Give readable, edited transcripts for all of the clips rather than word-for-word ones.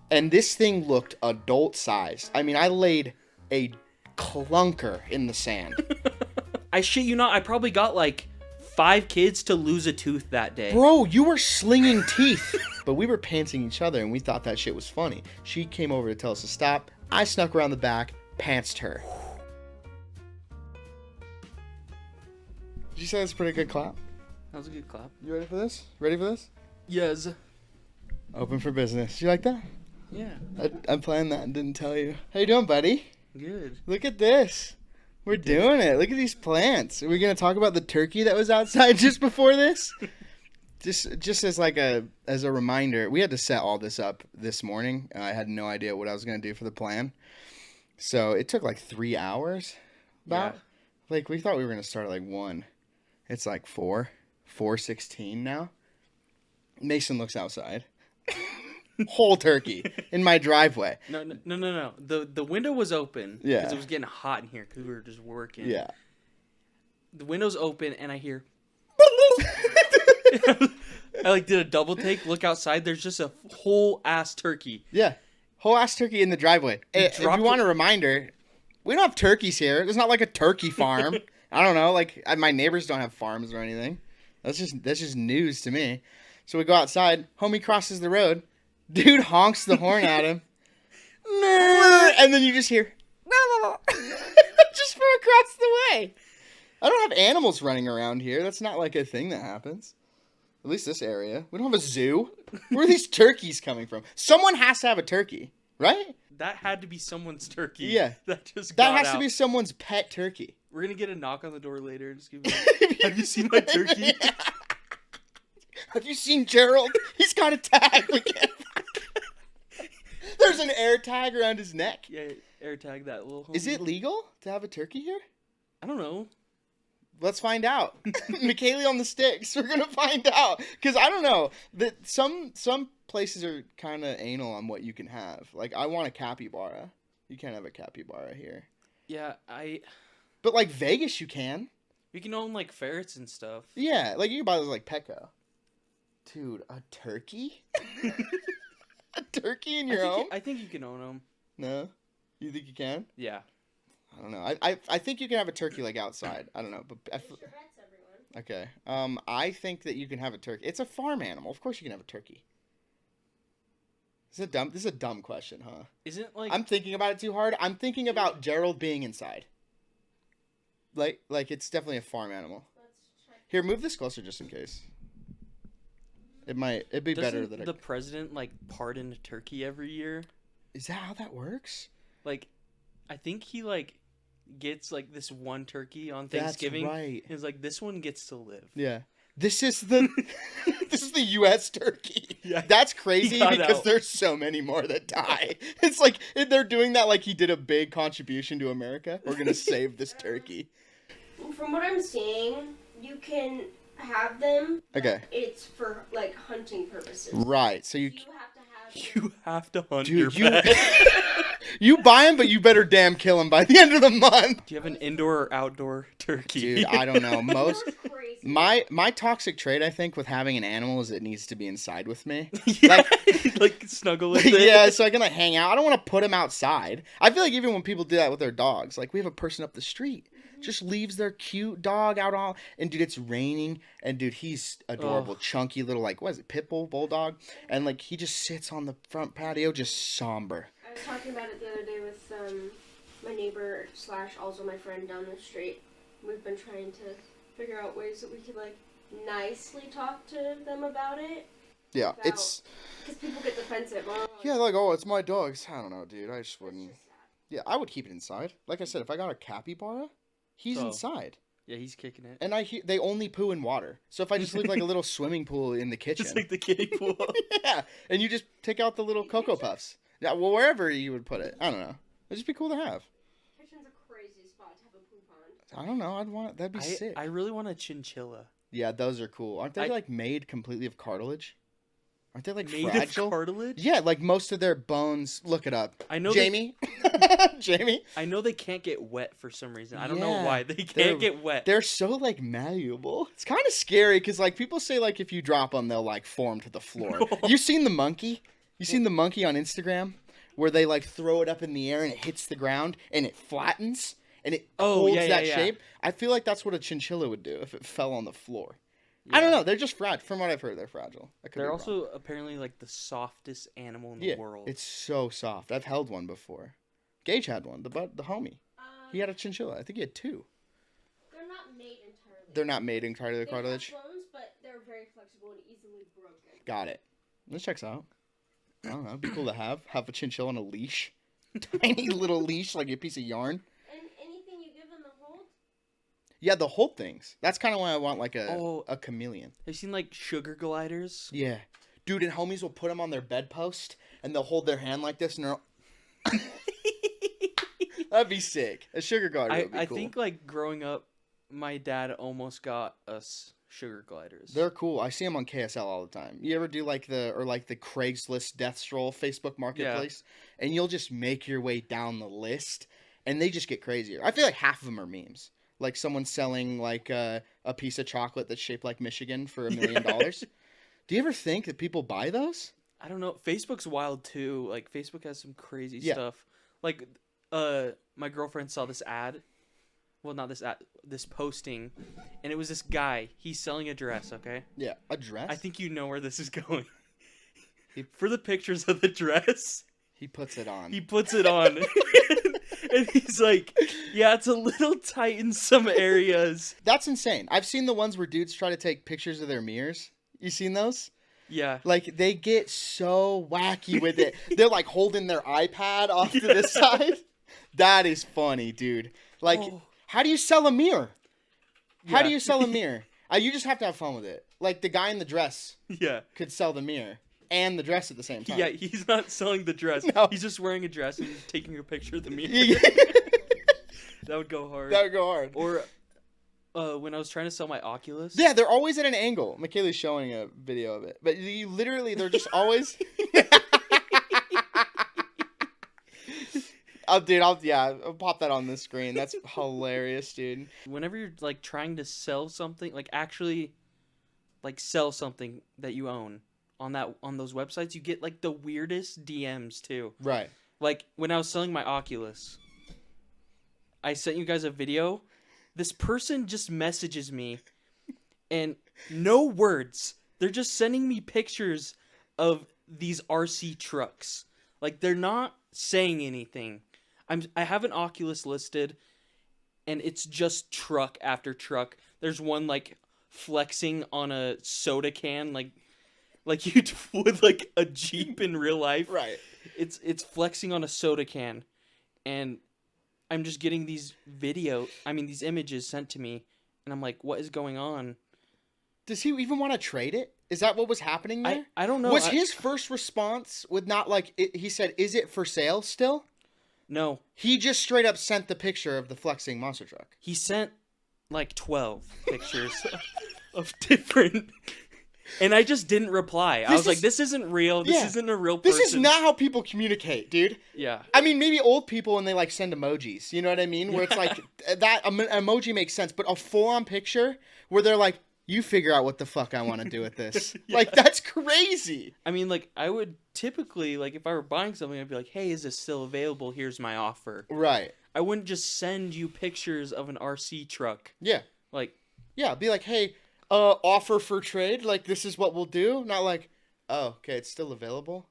And this thing looked adult-sized. I mean, I laid a clunker in the sand. I shit you not, I probably got like 5 kids to lose a tooth that day. Bro, you were slinging teeth. But we were pantsing each other, and we thought that shit was funny. She came over to tell us to stop. I snuck around the back, pantsed her. Did you say that's a pretty good clap? That was a good clap. You ready for this? Ready for this? Yes. Open for business. You like that? Yeah. I planned that and didn't tell you. How you doing, buddy? Good. Look at this. We're doing it. Look at these plants. Are we going to talk about the turkey that was outside just before this? Just as like a reminder, we had to set all this up this morning. I had no idea what I was going to do for the plan. So it took like 3 hours. About. Yeah. Like we thought we were going to start at like 1. It's like 4:16 now. Mason looks outside. Whole turkey in my driveway. No. The window was open. Yeah. Because it was getting hot in here because we were just working. Yeah. The window's open and I hear. I like did a double take. Look outside. There's just a whole ass turkey. Yeah. Whole ass turkey in the driveway. If you want a reminder, we don't have turkeys here. There's not like a turkey farm. I don't know. Like my neighbors don't have farms or anything. That's just news to me. So we go outside. Homie crosses the road. Dude honks the horn at him. And then you just hear just from across the way. I don't have animals running around here. That's not like a thing that happens. At least this area. We don't have a zoo. Where are these turkeys coming from? Someone has to have a turkey, right? That had to be someone's turkey. Yeah. That just That got has out. to be someone's pet turkey. We're gonna get a knock on the door later and just give me have you seen my turkey? Yeah. Have you seen Gerald? He's got a tag. There's an air tag around his neck. Yeah, AirTag that little homie. Is it legal to have a turkey here? I don't know. Let's find out. McKaylee on the sticks. We're gonna find out because I don't know that some places are kind of anal on what you can have. Like I want a capybara. You can't have a capybara here. Yeah, But like Vegas, you can. we can own like ferrets and stuff. Yeah, like you can buy those like Petco. Dude, a turkey? A turkey in your home? I think you can own them. No, you think you can? Yeah. I don't know. I think you can have a turkey like outside. I don't know, but okay. I think that you can have a turkey. It's a farm animal. Of course you can have a turkey. This is a dumb question, huh? Isn't like I'm thinking about it too hard. I'm thinking about Gerald being inside. Like it's definitely a farm animal. Here, move this closer just in case. It'd be better doesn't than the president like pardon a turkey every year? Is that how that works? Like, I think he like gets like this one turkey on Thanksgiving. That's right. He's like, this one gets to live. Yeah. This is the U.S. turkey. Yeah. That's crazy got because out. there's so many more that die. It's like they're doing that like he did a big contribution to America. We're gonna save this turkey. From what I'm seeing, you can have them. But Okay. It's for like hunting purposes. Right. So you You have to have. You have to hunt Dude, your pet. you buy them, but you better damn kill them by the end of the month. Do you have an indoor or outdoor turkey? Dude, I don't know. Most That was crazy. my toxic trait, I think, with having an animal is it needs to be inside with me. Yeah, like snuggle with it. Yeah, so I can like hang out. I don't want to put him outside. I feel like even when people do that with their dogs, like we have a person up the street just leaves their cute dog out all, and dude, it's raining, and dude, he's adorable, chunky little like what is it, pit bull, bulldog, and like he just sits on the front patio just somber. I was talking about it the other day with my neighbor / also my friend down the street. We've been trying to figure out ways that we could like nicely talk to them about it. Yeah, About- it's Because people get defensive. Oh, yeah, like oh, it's my dog's. I don't know, dude. I just it's wouldn't. just sad. Yeah, I would keep it inside. Like I said, if I got a capybara, he's Oh. inside. Yeah, he's kicking it. And they only poo in water. So if I just leave like a little swimming pool in the kitchen. It's like the kiddie pool. Yeah, and you just take out the little Cocoa Puffs. Yeah, well, wherever you would put it. I don't know. It'd just be cool to have. Kitchen's a crazy spot to have a poo pond. I don't know. I'd want that'd be sick. I really want a chinchilla. Yeah, those are cool. Aren't they I- like made completely of cartilage? Aren't they like Made fragile? of cartilage? Yeah, like most of their bones. Look it up. I know Jamie. Jamie. I know they can't get wet for some reason. I don't know Yeah, why. They they're- can't get wet. They're so like malleable. It's kind of scary because like people say like if you drop them they'll like form to the floor. No. You seen the monkey? You seen the monkey on Instagram where they like throw it up in the air and it hits the ground and it flattens and it holds that shape? I feel like that's what a chinchilla would do if it fell on the floor. Yeah. I don't know. They're just fragile. From what I've heard, they're fragile. They're also apparently like the softest animal in the world. It's so soft. I've held one before. Gage had one. The homie. He had a chinchilla. I think he had 2. They're not made entirely. They're not made entirely of cartilage. They have bones, but they're very flexible and easily broken. Got it. This checks out. I don't know. It'd be cool to have a chinchilla on a leash. Tiny little leash like a piece of yarn. And anything you give them to hold? Yeah, the hold things. That's kind of why I want like a chameleon. Have you seen like sugar gliders? Yeah. Dude, and homies will put them on their bedpost and they'll hold their hand like this and they're That'd be sick. A sugar glider would be cool. I think like growing up, my dad almost got us sugar gliders. They're cool. I see them on KSL all the time. You ever do like the Craigslist Death Stroll Facebook Marketplace? Yeah. And you'll just make your way down the list and they just get crazier. I feel like half of them are memes. Like someone selling like a piece of chocolate that's shaped like Michigan for $1 million. Do you ever think that people buy those? I don't know. Facebook's wild too. Like Facebook has some crazy stuff. Like my girlfriend saw this ad. Well, not this ad, this posting, and it was this guy. He's selling a dress, okay? Yeah, a dress? I think you know where this is going. For the pictures of the dress, he puts it on. And he's like, yeah, it's a little tight in some areas. That's insane. I've seen the ones where dudes try to take pictures of their mirrors. You seen those? Yeah. Like, they get so wacky with it. They're, like, holding their iPad off to the side. That is funny, dude. Like, how do you sell a mirror? How do you sell a mirror? You just have to have fun with it. Like, the guy in the dress could sell the mirror and the dress at the same time. Yeah, he's not selling the dress. No. He's just wearing a dress and taking a picture of the mirror. That would go hard. Or when I was trying to sell my Oculus. Yeah, they're always at an angle. Michaela's showing a video of it. But you literally, they're just always... I'll pop that on the screen. That's hilarious, dude. Whenever you're, like, trying to sell something, like, actually, like, sell something that you own on those websites, you get, like, the weirdest DMs, too. Right. Like, when I was selling my Oculus, I sent you guys a video. This person just messages me, and no words. They're just sending me pictures of these RC trucks. Like, they're not saying anything. I have an Oculus listed, and it's just truck after truck. There's one, like, flexing on a soda can, like you would, like, a Jeep in real life. Right. It's flexing on a soda can, and I'm just getting these images sent to me, and I'm like, what is going on? Does he even want to trade it? Is that what was happening there? I don't know. Was his first response with not like he said, "Is it for sale still?" No. He just straight up sent the picture of the flexing monster truck. He sent like 12 pictures of different. And I just didn't reply. I was like, this isn't real. This isn't a real person. This is not how people communicate, dude. Yeah. I mean, maybe old people when they like send emojis. You know what I mean? Where it's like that emoji makes sense, but a full-on picture where they're like, you figure out what the fuck I want to do with this. Like, that's crazy. I mean, like, I would typically, like, if I were buying something, I'd be like, hey, is this still available? Here's my offer. Right. I wouldn't just send you pictures of an RC truck. Yeah. Like. Yeah, be like, hey, offer for trade. Like, this is what we'll do. Not like, oh, okay, it's still available.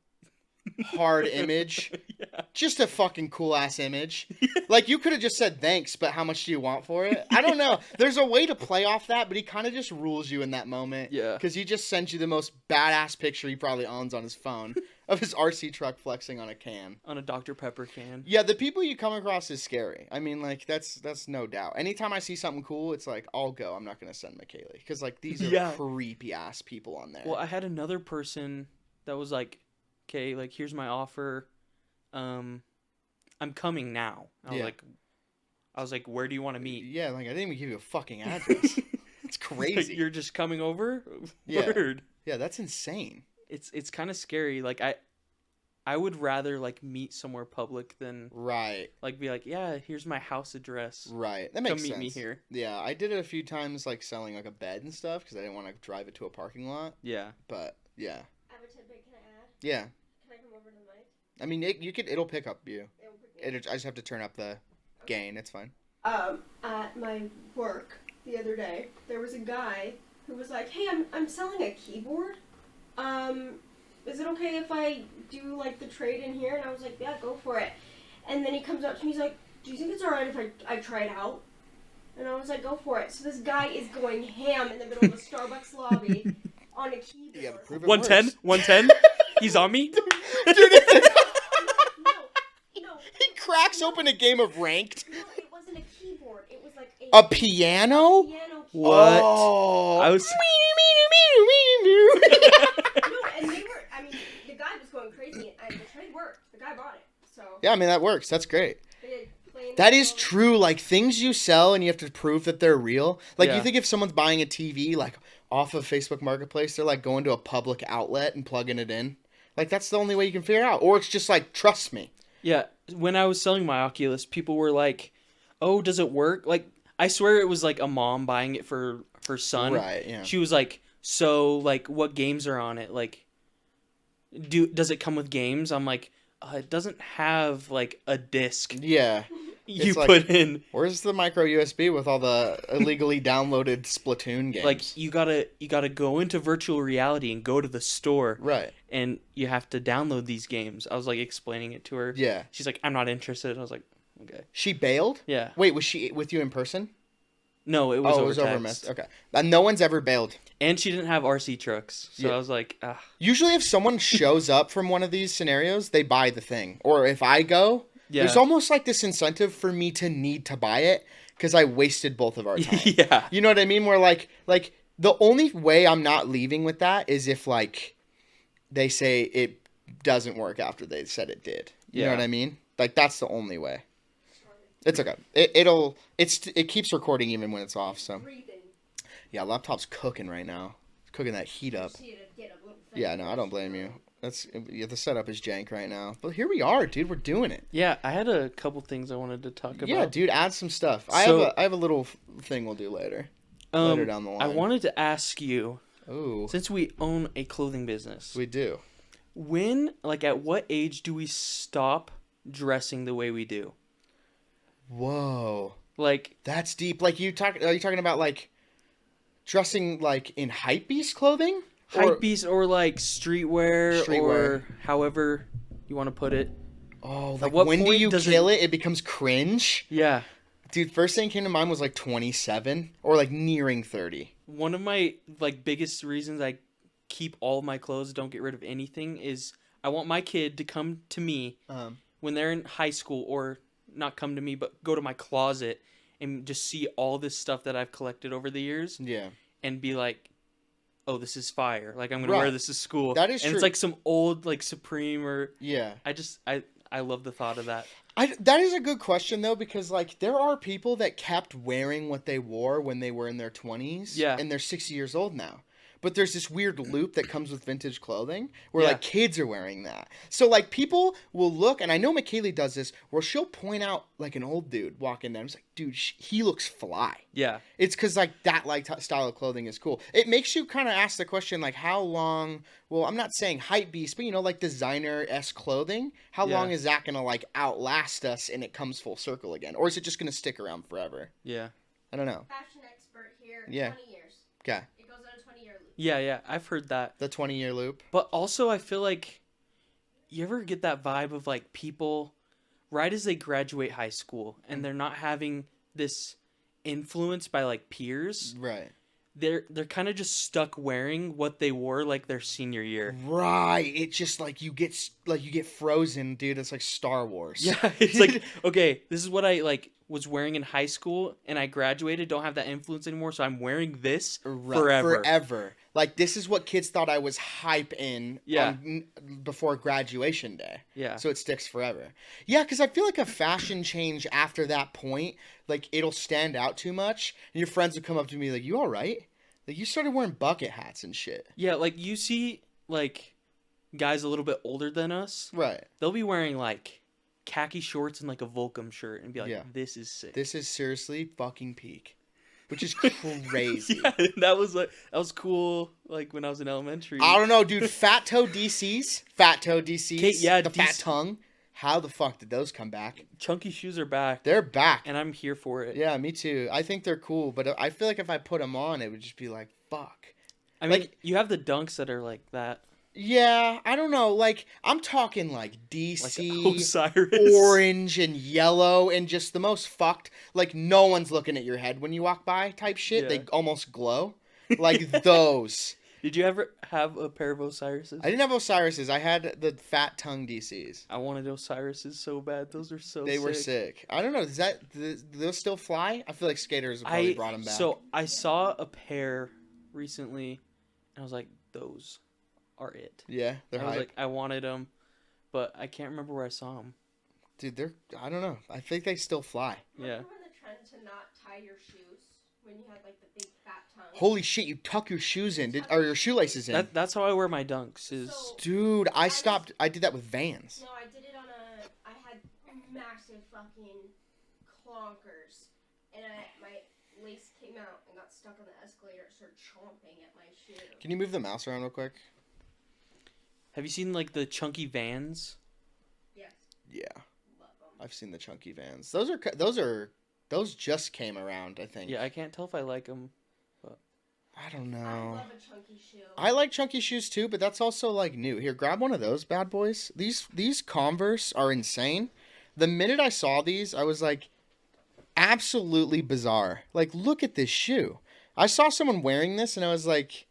Hard image. Yeah. Just a fucking cool-ass image. Like, you could have just said thanks, but how much do you want for it? I don't know. There's a way to play off that, but he kind of just rules you in that moment. Yeah. Because he just sends you the most badass picture he probably owns on his phone of his RC truck flexing on a can. On a Dr. Pepper can. Yeah, the people you come across is scary. I mean, like, that's no doubt. Anytime I see something cool, it's like, I'll go. I'm not going to send Michaela. Because, like, these are creepy-ass people on there. Well, I had another person that was like, okay, like, here's my offer. I'm coming now. I was like, where do you want to meet? Yeah, like, I didn't even give you a fucking address. It's crazy. Like, you're just coming over? Yeah. Word. Yeah, that's insane. It's kind of scary. Like, I would rather, like, meet somewhere public than... Right. Like, be like, yeah, here's my house address. Right. That makes sense. Come meet me here. Yeah, I did it a few times, like, selling, like, a bed and stuff, because I didn't want to drive it to a parking lot. Yeah. But, yeah. I have a tidbit, can I add? Yeah. Can I I mean, it'll pick up you. I just have to turn up the gain. It's fine. At my work the other day, there was a guy who was like, "Hey, I'm selling a keyboard. Is it okay if I do like the trade in here?" And I was like, "Yeah, go for it." And then he comes up to me, he's like, "Do you think it's alright if I try it out?" And I was like, "Go for it." So this guy is going ham in the middle of a Starbucks lobby on a keyboard. You gotta prove it 110? works. 110? He's on me? Dude, No. he cracks open a game of Ranked. No, it wasn't a keyboard. It was like A piano? piano keyboard. What? Oh. I was... No, and they were, I mean, the guy was going crazy, and the trade worked. The guy bought it, so. Yeah, I mean, that works. That's great. They did plain That is gold. true. Like, things you sell and you have to prove that they're real. Like, Yeah. you think if someone's buying a TV, like, off of Facebook Marketplace, they're, like, going to a public outlet and plugging it in. Like, that's the only way you can figure it out. Or it's just like, trust me. Yeah, when I was selling my Oculus, people were like, "Oh, does it work?" Like, I swear it was like a mom buying it for her son. Right, yeah. She was like, "So, like, what games are on it? Like, does it come with games?" I'm like, "It doesn't have like a disc Yeah. you It's like- put in. Where's the micro USB with all the illegally downloaded Splatoon games? Like, you gotta go into virtual reality and go to the store, Right. and you have to download these games." I was like explaining it to her. Yeah. She's like, "I'm not interested." I was like, "Okay." She bailed? Yeah. Wait, was she with you in person? No, it was it over was text. over mess. Okay. No one's ever bailed. And she didn't have RC trucks, so Yeah. I was like, ah. Usually if someone shows up from one of these scenarios, they buy the thing. Or if I go, Yeah. there's almost like this incentive for me to need to buy it because I wasted both of our time. Yeah. You know what I mean? Where like the only way I'm not leaving with that is if like they say it doesn't work after they said it did. You know Yeah. what I mean? Like that's the only way. It's okay. It keeps recording even when it's off. So Breathing. yeah, laptop's cooking right now. It's cooking that heat up. See it get a little thing. Yeah, no, I don't blame you. The setup is jank right now, but here we are, dude. We're doing it. Yeah, I had a couple things I wanted to talk about. Yeah, dude, add some stuff. So- I have a little thing we'll do later. Later down the line. I wanted to ask you, Ooh, since we own a clothing business, we do. at what age do we stop dressing the way we do? Whoa, Like, that's deep. Like are you talking about like dressing like in hypebeast clothing? Or- hypebeast or like streetwear, Streetwear. or however you want to put it. Oh, At like what when do point you does kill it? It becomes cringe. Yeah. Dude, first thing came to mind was like 27 or like nearing 30. One of my like biggest reasons I keep all of my clothes, don't get rid of anything, is I want my kid to come to me when they're in high school, or not come to me, but go to my closet and just see all this stuff that I've collected over the years Yeah. and be like, "Oh, this is fire. Like, I'm going to Right. wear this to school." That is and true. it's like some old like Supreme, or Yeah. I love the thought of that. That is a good question though, because like there are people that kept wearing what they wore when they were in their 20s, Yeah. and they're 60 years old now. But there's this weird loop that comes with vintage clothing where Yeah. like kids are wearing that. So like people will look, and I know McKaylee does this, where she'll point out like an old dude walking down. It's like, dude, he looks fly. Yeah. It's because like that like style of clothing is cool. It makes you kind of ask the question like, how long? Well, I'm not saying hype beast, but you know, like designer-esque clothing. How Yeah. long is that gonna like outlast us and it comes full circle again, or is it just gonna stick around forever? Yeah. I don't know. Fashion expert here. Yeah. 20 years. Okay, It goes on a 20-year loop. Yeah, I've heard that. the 20-year loop. But also, I feel like you ever get that vibe of like people right as they graduate high school and they're not having this influence by like peers. Right. They're kind of just stuck wearing what they wore like their senior year. Right. It's just like you get frozen, dude. It's like Star Wars. Yeah, it's like, okay, this is what I like was wearing in high school and I graduated, don't have that influence anymore, so I'm wearing this forever. Forever. Like this is what kids thought I was hype in. Yeah. Before graduation day. Yeah. So it sticks forever. Yeah, because I feel like a fashion change after that point, like it'll stand out too much, and your friends will come up to me like, "You all right? Like you started wearing bucket hats and shit." Yeah, like you see like guys a little bit older than us, Right. they'll be wearing like khaki shorts and like a Volcom shirt and be like, Yeah. "This is sick." This is seriously fucking peak. which is crazy. Yeah, that was cool. Like when I was in elementary. I don't know, dude. Fat toe DCs. Yeah, the fat tongue. How the fuck did those come back? Chunky shoes are back. They're back. And I'm here for it. Yeah, me too. I think they're cool, but I feel like if I put them on, it would just be like, fuck. I mean, like, you have the dunks that are like that. Yeah, I don't know. Like, I'm talking like DC, Like Osiris. orange and yellow, and just the most fucked. Like, no one's looking at your head when you walk by type shit. Yeah. They almost glow. Like those. Did you ever have a pair of Osirises? I didn't have Osiris's. I had the fat tongue DCs. I wanted Osirises so bad. Those are so They were sick. I don't know. Do those still fly? I feel like skaters have probably brought them back. So I saw a pair recently, and I was like, those are it. Yeah, they're I was hype. like, I wanted them, but I can't remember where I saw them. Dude, I don't know. I think they still fly. Yeah. Remember when the trend to not tie your shoes when you had like the big fat tongue? Holy shit, you tuck your shoes in, or your shoelaces in. That's how I wear my dunks. Dude, I stopped. I did that with Vans. No, I did it on I had massive fucking clonkers, and my lace came out and got stuck on the escalator. It started chomping at my shoe. Can you move the mouse around real quick? Have you seen like the chunky Vans? Yes. Yeah, Love them. I've seen the chunky Vans. Those just came around, I think. Yeah, I can't tell if I like them. I don't I know. love a chunky shoe. I like chunky shoes too, but that's also like new. Here, grab one of those bad boys. These Converse are insane. The minute I saw these, I was like, absolutely bizarre. Like, look at this shoe. I saw someone wearing this, and I was like,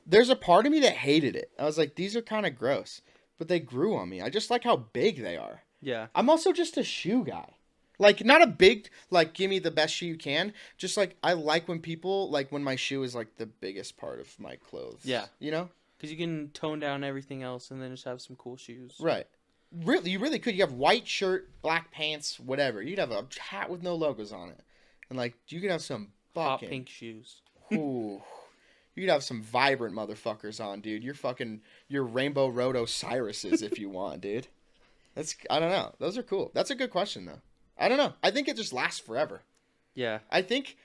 there's a part of me that hated it. I was like, these are kind of gross, but they grew on me. I just like how big they are. Yeah. I'm also just a shoe guy. Like, not a big, like, give me the best shoe you can. Just, like, I like when people, like, when my shoe is, like, the biggest part of my clothes. Yeah. You know? Because you can tone down everything else and then just have some cool shoes. Right. Really, you really could. You have white shirt, black pants, whatever. You'd have a hat with no logos on it. And, like, you could have some Hot fucking... pink shoes. Ooh. You could have some vibrant motherfuckers on, dude. Your Rainbow Road Osirises if you want, dude. I don't know. Those are cool. That's a good question, though. I don't know. I think it just lasts forever. Yeah. I think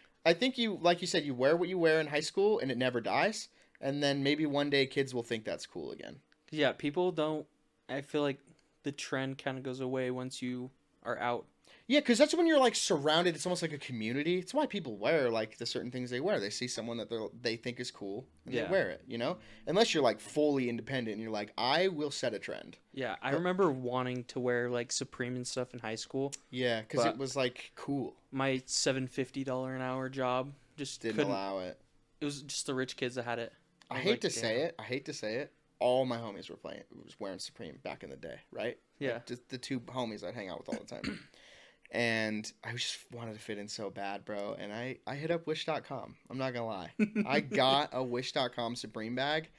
you, like you said, you wear what you wear in high school and it never dies. And then maybe one day kids will think that's cool again. Yeah, people don't... I feel like the trend kind of goes away once you are out. Yeah, because that's when you're, like, surrounded. It's almost like a community. It's why people wear, like, the certain things they wear. They see someone that they think is cool, and they wear it, you know? Unless you're, like, fully independent and you're like, I will set a trend. Yeah, I remember wanting to wear, like, Supreme and stuff in high school. Yeah, because it was, like, cool. My $750 an hour job just Didn't couldn't... allow it. It was just the rich kids that had it. I hate to say it. All my homies were wearing Supreme back in the day, right? Yeah. Like, just the two homies I'd hang out with all the time. And I just wanted to fit in so bad, bro. And I hit up Wish.com. I'm not gonna lie. I got a Wish.com Supreme bag.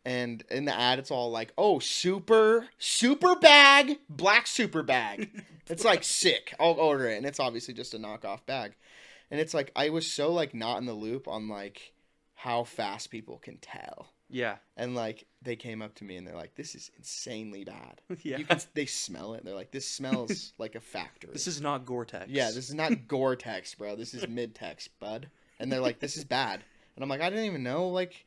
And in the ad, it's all like, oh, super bag, black super bag. It's like sick. I'll order it. And it's obviously just a knockoff bag. And it's like, I was so like not in the loop on like how fast people can tell. Yeah. And like they came up to me and they're like, "This is insanely bad." Yeah. They smell it. They're like, "This smells like a factory." This is not Gore-Tex. Yeah, this is not Gore-Tex, bro. This is Mid-Tex, bud. And they're like, "This is bad." And I'm like, "I didn't even know like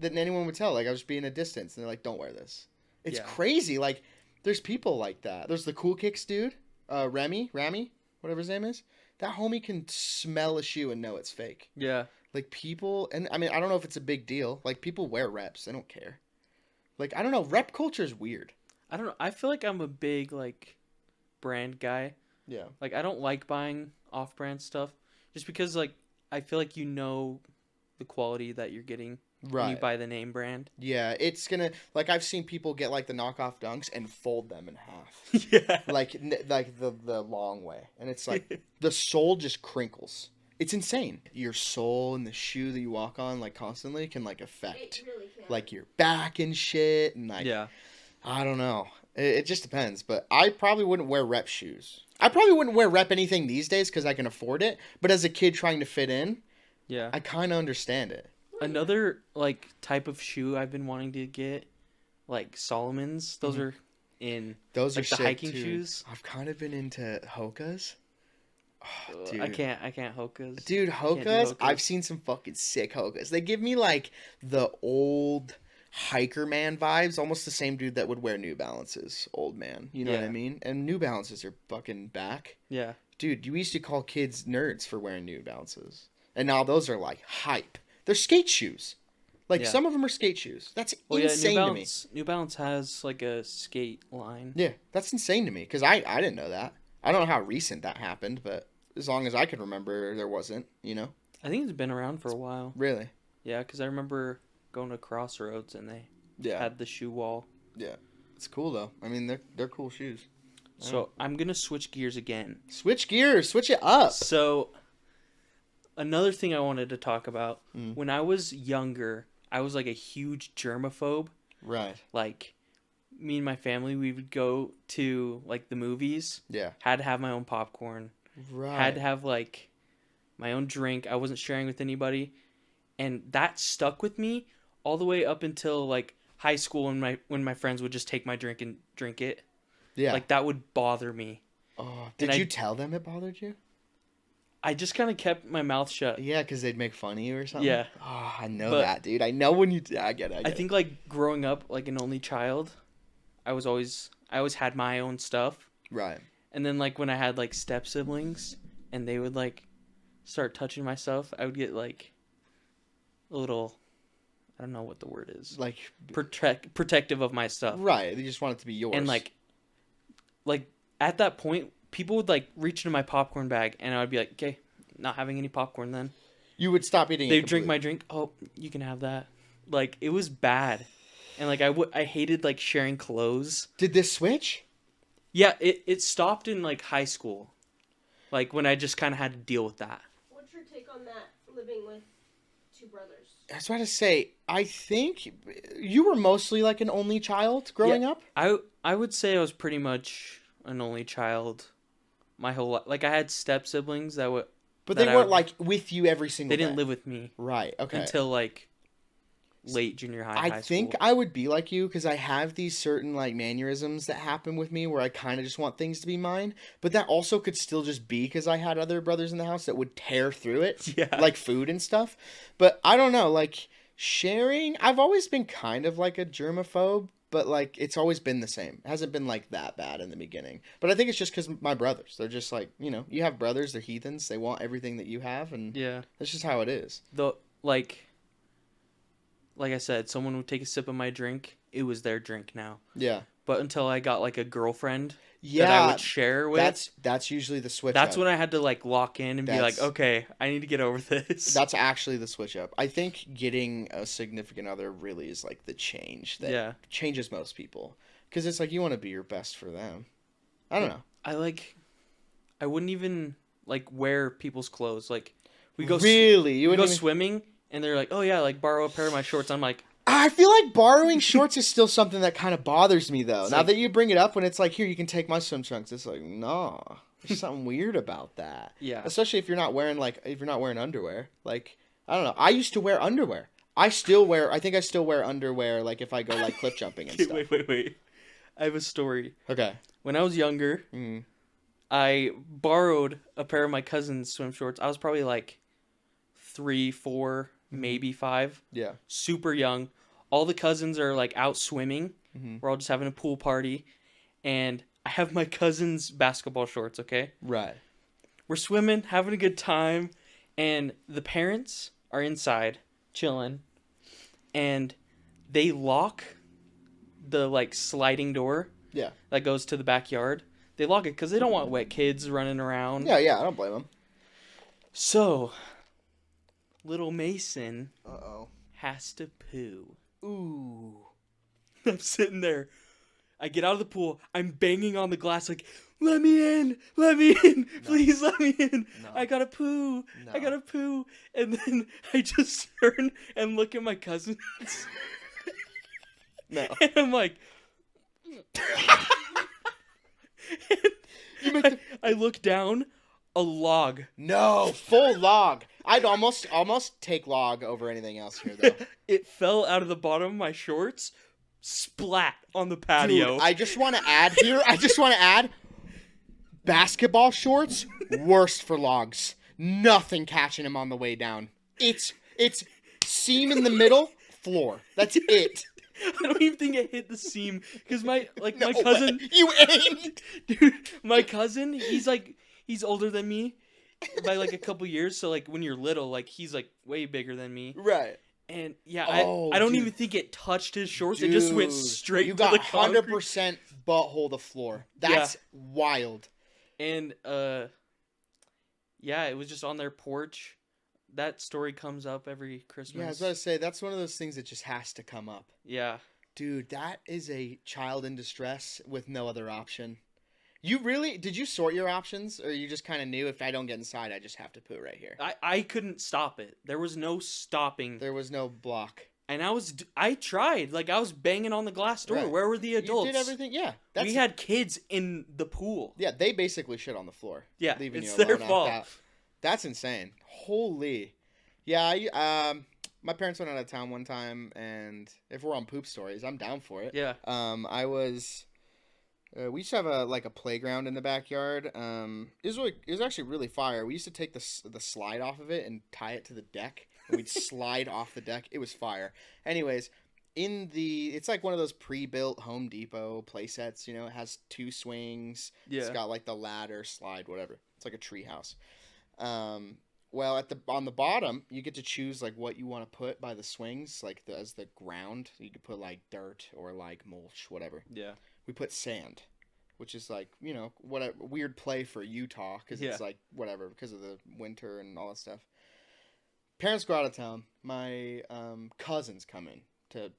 that anyone would tell. Like I was being a distance." And they're like, "Don't wear this." It's crazy. Like there's people like that. There's the Cool Kicks dude, Remy, whatever his name is. That homie can smell a shoe and know it's fake. Yeah. Like, people, and I mean, I don't know if it's a big deal. Like, people wear reps. They don't care. Like, I don't know. Rep culture is weird. I don't know. I feel like I'm a big, like, brand guy. Yeah. Like, I don't like buying off-brand stuff. Just because, like, I feel like you know the quality that you're getting when you buy the name brand. Yeah, it's gonna, like, I've seen people get, like, the knockoff Dunks and fold them in half. Yeah. Like the long way. And it's like, the sole just crinkles. It's insane. Your sole and the shoe that you walk on, like, constantly can, like, affect, It really can. like, your back and shit. And, like, Yeah. I don't know. It just depends. But I probably wouldn't wear rep shoes. I probably wouldn't wear rep anything these days because I can afford it. But as a kid trying to fit in, Yeah. I kind of understand it. Another, like, type of shoe I've been wanting to get, like, Solomon's. Those are in... Those like are the sick, hiking too. shoes. I've kind of been into Hoka's. Dude. I can't Hokas. Dude, Can't do Hokas, Hokas. I've seen some fucking sick Hokas. They give me like the old hiker man vibes, almost the same dude that would wear New Balances, old man. You know what I Yeah. mean? And New Balances are fucking back. Yeah. Dude, you used to call kids nerds for wearing New Balances. And now those are like hype. They're skate shoes. Like Yeah. some of them are skate shoes. That's Well, insane yeah, to me. New Balance has like a skate line. Yeah, that's insane to me because I didn't know that. I don't know how recent that happened, but as long as I can remember, there wasn't, you know? I think it's been around for a while. Really? Yeah, because I remember going to Crossroads and they Yeah. had the shoe wall. Yeah. It's cool though. I mean, they're cool shoes. So I'm gonna switch gears again. Switch gears, switch it up. So another thing I wanted to talk about, Mm. when I was younger, I was like a huge germaphobe. Right. Like me and my family, we would go to like the movies, Yeah. had to have my own popcorn, Right. had to have like my own drink. I wasn't sharing with anybody, and that stuck with me all the way up until like high school when my friends would just take my drink and drink it. Yeah. Like that would bother me. oh, did and you I- tell them it bothered you? I just kind of kept my mouth shut. Yeah, because they'd make fun of you or something. Yeah. Oh, I know But- that, dude. I know when you. I get it. I I get think like growing up like an only child, I always had my own stuff. it. Right. And then like when I had like step siblings and they would like start touching my stuff, I would get like a little, I don't know what the word is, Like. protective of my stuff. Right. They just want it to be yours. And like at that point, people would like reach into my popcorn bag and I would be like, okay, not having any popcorn then. you would stop eating. They'd drink my drink. Oh, you can have that. Like it was bad. And like I hated like sharing clothes. Did this switch? Yeah, it stopped in like high school. Like when I just kind of had to deal with that. What's your take on that? Living with two brothers. I was about to say. I think you were mostly like an only child growing up. I would say I was pretty much an only child my whole life. Like I had step siblings that would But that they I weren't would- like with you every single they day. didn't live with me Right. Okay. until like late junior high. I high think school. I would be like you because I have these certain like mannerisms that happen with me where I kind of just want things to be mine. But that also could still just be because I had other brothers in the house that would tear through it, Yeah. like food and stuff. But I don't know, like sharing. I've always been kind of like a germaphobe, but like it's always been the same. It hasn't been like that bad in the beginning. But I think it's just because my brothers. They're just like you have brothers. They're heathens. They want everything that you have, and Yeah. that's just how it is. The like I said, someone would take a sip of my drink. It was their drink now. Yeah. But until I got like a girlfriend Yeah. that I would share with, That's usually the switch. that's up. when I had to like lock in and be like, That's- okay, I need to get over this. That's actually the switch up. I think getting a significant other really is like the change that Yeah. changes most people. Because it's like you want to be your best for them. I don't know. I wouldn't even like wear people's clothes. Like we go Really? You we go wouldn't even... swimming and they're like, oh yeah, like borrow a pair of my shorts. I'm like, I feel like borrowing shorts is still something that kind of bothers me though. It's Now like- that you bring it up when it's like, here, you can take my swim trunks. It's like, no. There's something weird about that. yeah, Especially if you're not wearing underwear. Like, I don't know. I used to wear underwear. I think I still wear underwear like if I go like cliff jumping and stuff. wait. I have a story. Okay. When I was younger, Mm. I borrowed a pair of my cousin's swim shorts. I was probably like 3, 4, maybe 5. Yeah. Super young. All the cousins are like out swimming. Mhm. We're all just having a pool party. And I have my cousin's basketball shorts, okay? Right. We're swimming, having a good time. And the parents are inside, chilling. And they lock the like sliding door Yeah. that goes to the backyard. They lock it because they don't want wet kids running around. Yeah, I don't blame them. So, little Mason Uh-oh. has to poo. Ooh. I'm sitting there. I get out of the pool. I'm banging on the glass like, let me in, please let me in. No. I gotta poo, No. I gotta poo. And then I just turn and look at my cousins. No. And I'm like, You make the... I look down, a log. No, full log. I'd almost take log over anything else here, though. It fell out of the bottom of my shorts, splat on the patio. Dude, I just want to add here. Basketball shorts, worst for logs. Nothing catching him on the way down. It's seam in the middle, floor. That's it. I don't even think it hit the seam because my No cousin. way. You aimed. Dude, my cousin, he's older than me by like a couple years. So like when you're little, like he's like way bigger than me. Right. And yeah, Oh, I don't dude. even think it touched his shorts. It just went Dude, straight you to got the concrete. 100% butthole to floor. That's wild. And yeah, it was just on their porch. That story comes up every Christmas. Yeah, I was about to say, that's one of those things that just has to come up. Yeah. Dude, that is a child in distress with no other option. Did you sort your options, or you just kind of knew if I don't get inside, I just have to poo right here? I couldn't stop it. There was no stopping. There was no block. And I tried. Like, I was banging on the glass door. Right. Where were the adults? You did everything, yeah. We had kids in the pool. Yeah, they basically shit on the floor. Yeah, leaving it's you their alone fault. out. That's insane. Holy. Yeah, my parents went out of town one time, and if we're on poop stories, I'm down for it. Yeah. We used to have a playground in the backyard. It was actually really fire. We used to take the slide off of it and tie it to the deck, and we'd slide off the deck. It was fire. Anyways, it's like one of those pre-built Home Depot play sets. You know, it has 2 swings. Yeah. It's got like the ladder, slide, whatever. It's like a tree house. Well, on the bottom, you get to choose like what you want to put by the swings, like as the ground. You could put like dirt or like mulch, whatever. Yeah. We put sand, which is like, you know, what a weird play for Utah because it's like whatever because of the winter and all that stuff. Parents go out of town. My cousins come in to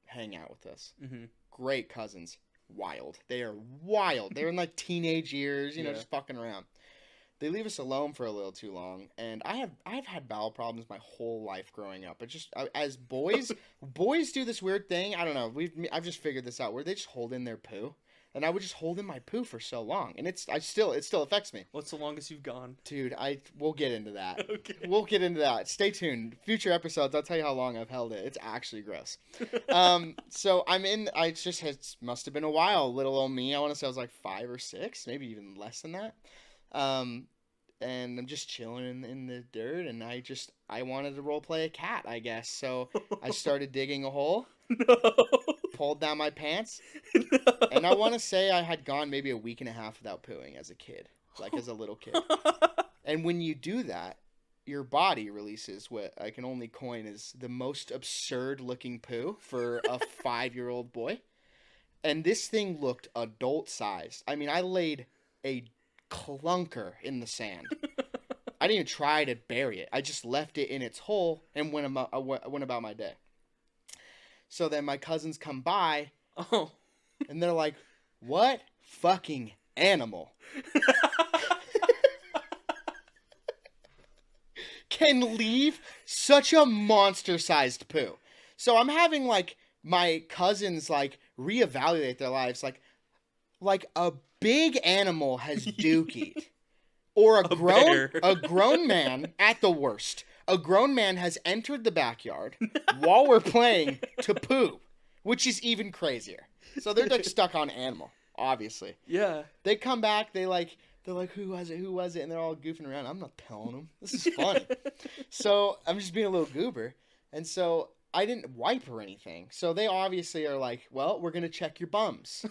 hang out with us. Mm-hmm. Great cousins, wild. They are wild. They're in like teenage years, you know, just fucking around. They leave us alone for a little too long, and I've had bowel problems my whole life growing up. But just as boys do this weird thing. I don't know. I've just figured this out where they just hold in their poo, and I would just hold in my poo for so long, and it still affects me. What's the longest you've gone? Dude, we'll get into that. Okay. We'll get into that. Stay tuned. Future episodes, I'll tell you how long I've held it. It's actually gross. So it must have been a while. Little old me, I want to say I was like 5 or 6, maybe even less than that. And I'm just chilling in the dirt, and I wanted to role play a cat, I guess. So I started digging a hole, pulled down my pants, and I want to say I had gone maybe a week and a half without pooing as a kid, like as a little kid. And when you do that, your body releases what I can only coin as the most absurd looking poo for a 5-year-old boy. And this thing looked adult sized. I mean, I laid a clunker in the sand. I didn't even try to bury it. I just left it in its hole and went about my day. So then my cousins come by, and they're like, "What fucking animal can leave such a monster-sized poo?" So I'm having like my cousins like reevaluate their lives, like a big animal has dookied, or a grown man at the worst. A grown man has entered the backyard while we're playing to poo, which is even crazier. So they're like stuck on animal, obviously. Yeah. They come back, they're like, who was it? And they're all goofing around. I'm not telling them. This is funny. So I'm just being a little goober. And so I didn't wipe or anything. So they obviously are like, well, we're going to check your bums.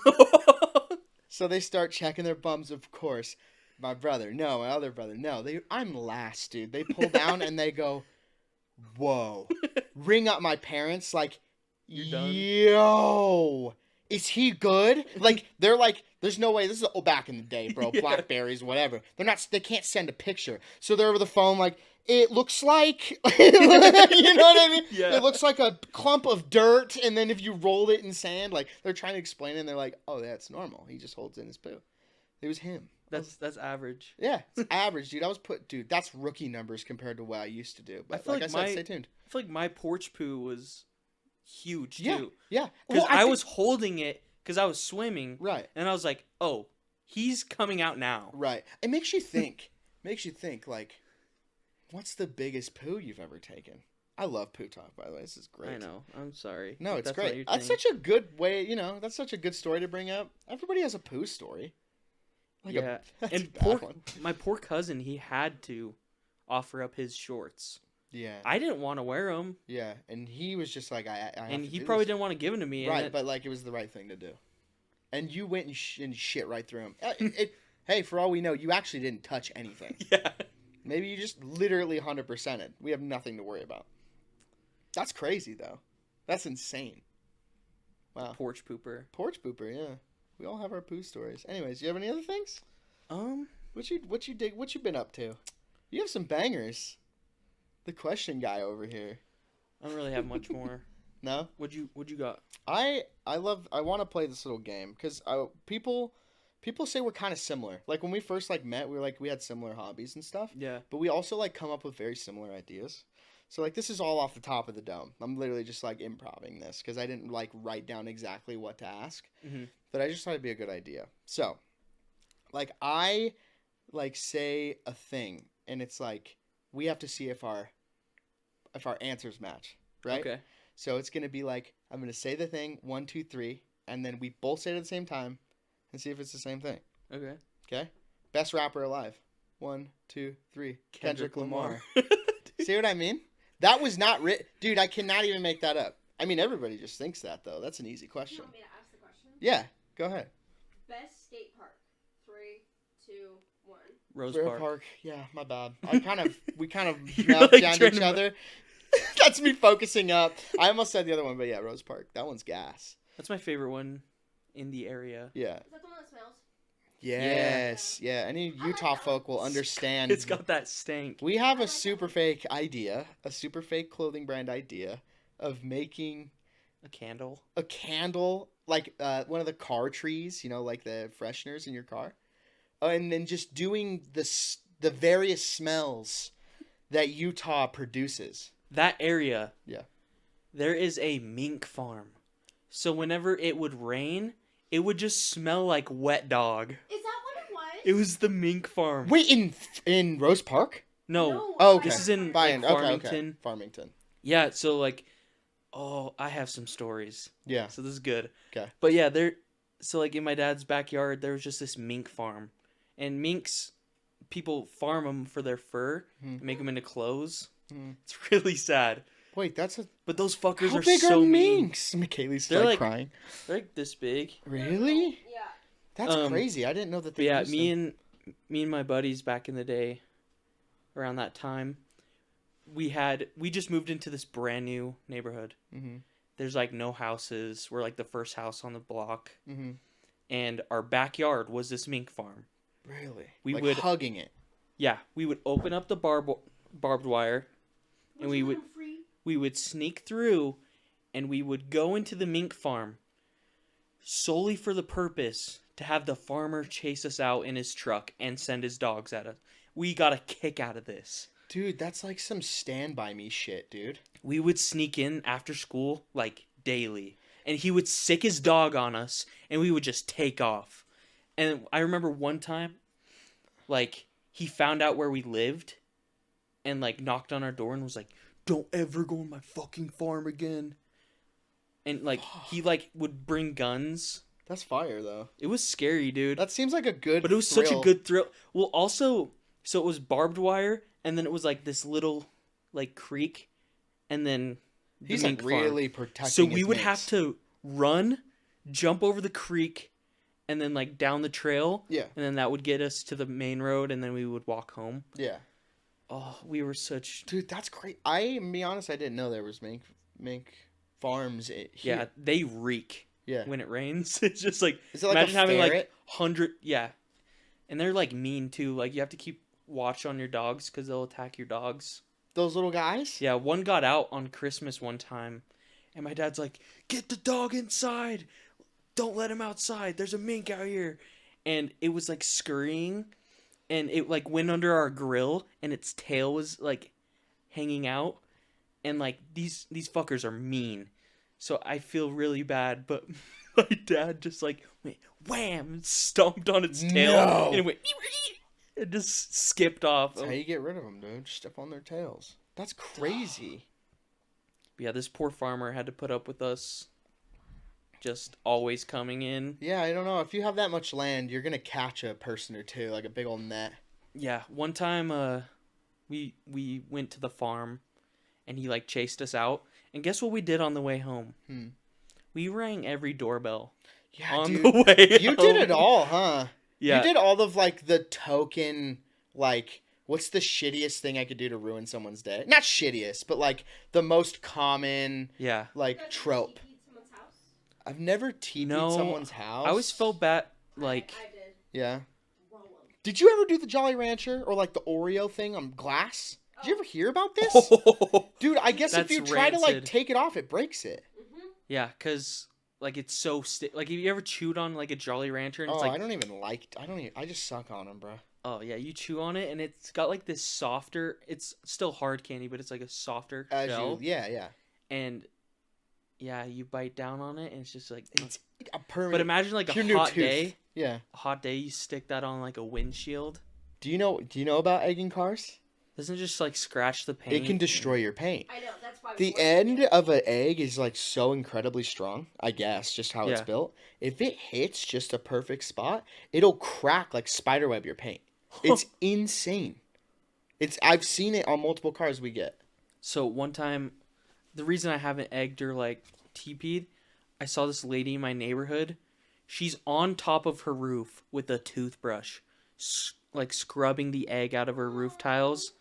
So they start checking their bums, of course. My other brother, no. I'm last, dude. They pull down and they go, whoa. Ring up my parents like, yo, is he good? Like, they're like, there's no way. This is back in the day, bro. Yeah. Blackberries, whatever. They can't send a picture. So they're over the phone like, it looks like, you know what I mean? Yeah. It looks like a clump of dirt, and then if you rolled it in sand, like, they're trying to explain it, and they're like, oh, that's normal. He just holds in his poo. It was him. That's average. Yeah, it's average, dude. That's rookie numbers compared to what I used to do. But I feel like I said, stay tuned. I feel like my porch poo was huge, too. Yeah. Because I was holding it because I was swimming. Right. And I was like, oh, he's coming out now. Right. It makes you think. Like, what's the biggest poo you've ever taken? I love poo talk, by the way. This is great. I know. I'm sorry. No, it's That's not great. your That's thing. such a good way, that's such a good story to bring up. Everybody has a poo story. Like yeah, that's and a bad one. my poor cousin, he had to offer up his shorts. Yeah. I didn't want to wear them, Yeah, and he was just like, I have and to he do probably this. didn't want to give them to me. Right, and but like it was the right thing to do. And you went and, and shit right through him. Hey, for all we know, you actually didn't touch anything. yeah, Maybe you just literally 100%ed. We have nothing to worry about. That's crazy, though. That's insane. Wow. porch pooper. Porch pooper, yeah. We all have our poo stories. Anyways, you have any other things? What you been up to? You have some bangers. The question guy over here. I don't really have much more. No? What you got? I want to play this little game because people say we're kind of similar. Like when we first met, we had similar hobbies and stuff. Yeah. But we also come up with very similar ideas. So this is all off the top of the dome. I'm literally just improvising this because I didn't write down exactly what to ask. Mm-hmm. But I just thought it'd be a good idea. So, I say a thing and it's we have to see if our answers match, right? Okay. So it's gonna be I'm gonna say the thing 1, 2, 3, and then we both say it at the same time, and see if it's the same thing. Okay. Okay. Best rapper alive. 1, 2, 3. Kendrick Lamar. Lamar. See what I mean? That was not written, dude. I cannot even make that up. I mean, everybody just thinks that though. That's an easy You question. want me to ask the question? Yeah. Go ahead. Best skate park. 3, 2, 1. Rose Fair Park. Yeah, my bad. We kind of You're, knocked down trying each to- other. That's me focusing up. I almost said the other one, but yeah, Rose Park. That one's gas. That's my favorite one in the area. Yeah. Is that the one that smells? Yes. Yeah. Any Utah folk will understand. It's got that stank. We have a super fake idea, a super fake clothing brand idea of making A candle. a candle one of the car trees, the fresheners in your car, and then just doing the various smells that Utah produces. That area. Yeah. There is a mink farm. So whenever it would rain, it would just smell like wet dog. Is that what it was? It was the mink farm. Wait, in Rose Park? No. Oh, okay. This is in Fine. Farmington. Okay. Farmington. Yeah, so I have some stories. Yeah. So this is good. Okay. But yeah, in my dad's backyard, there was just this mink farm. And minks, people farm them for their fur, and make them into clothes. Mhm. It's really sad. Wait, But those fuckers how are big so are mean. minks? Kaylee's They're crying. They're this big. Really? Yeah. That's crazy. I didn't know that But they yeah, used me them. and my buddies back in the day, around that time, we just moved into this brand new neighborhood. Mm-hmm. There's no houses. We're the first house on the block, Mm-hmm. and our backyard was this mink farm. Really? We would would- hugging it. Yeah, we would open up the barbed wire, and we would sneak through, and we would go into the mink farm solely for the purpose to have the farmer chase us out in his truck and send his dogs at us. We got a kick out of this. Dude, that's some Stand By Me shit, dude. We would sneak in after school daily, and he would sick his dog on us, and we would just take off. And I remember one time, he found out where we lived, and knocked on our door and was like, "Don't ever go on my fucking farm again." And he would bring guns. That's fire, though. It was scary, dude. That seems like a good But it was such a thrill. good thrill. Well, also, so it was barbed wire, and then it was this little creek, and then the He's mink farm. really protecting So his we would minks. have to run, jump over the creek, and then down the trail, Yeah. and then that would get us to the main road, and then we would walk home. Yeah. Oh, we were such Dude, that's great. Be honest, I didn't know there was mink farms here. yeah. They reek Yeah. when it rains. It's just Is it like imagine a having ferret? 100 yeah, and they're mean too. You have to keep watch on your dogs because they'll attack your dogs. Those little guys? Yeah, one got out on Christmas one time, and my dad's like, "Get the dog inside! Don't let him outside. There's a mink out here," and it was scurrying, and it went under our grill, and its tail was hanging out, and these fuckers are mean, so I feel really bad, but my dad just went wham and stomped on its tail, No. and it went. It just skipped off. That's how you get rid of them, dude. Just step on their tails. That's crazy. Yeah, this poor farmer had to put up with us just always coming in. Yeah, I don't know. If you have that much land, you're gonna catch a person or two, like a big old net. Yeah, one time we went to the farm and he like chased us out. And guess what we did on the way home? We rang every doorbell. Yeah, on dude, the way you home. did it all, huh? Yeah. You did all of like the token, like, what's the shittiest thing I could do to ruin someone's day? Not shittiest, but like the most common, Yeah. like trope. TP'd someone's house? I've never TP'd No, someone's house. I always felt bad. Like, I did. Yeah. Roll 'em. Did you ever do the Jolly Rancher or like the Oreo thing on glass? Did you ever hear about this? Dude, I guess if That's you try to like rancid. take it off, it breaks it. yeah, because like it's so like have you ever chewed on like a Jolly Rancher and it's Oh, like I just suck on them, bro. oh yeah, you chew on it and it's got like this softer. It's still hard candy, but it's like a softer shell. Yeah. And yeah, you bite down on it and it's just like. It's a permanent. But imagine like your a new hot tooth. day. Yeah. A hot day, you stick that on like a windshield. Do you know about egging cars? Doesn't it just like scratch the paint? It can destroy your paint. I know, that's why we The worked end together. of an egg is like so incredibly strong, I guess, just how it's Yeah. built. If it hits just a perfect spot, it'll crack like spiderweb your paint. It's insane. I've seen it on multiple cars we get. So one time, the reason I haven't egged or like TP'd, I saw this lady in my neighborhood. She's on top of her roof with a toothbrush, like scrubbing the egg out of her roof tiles.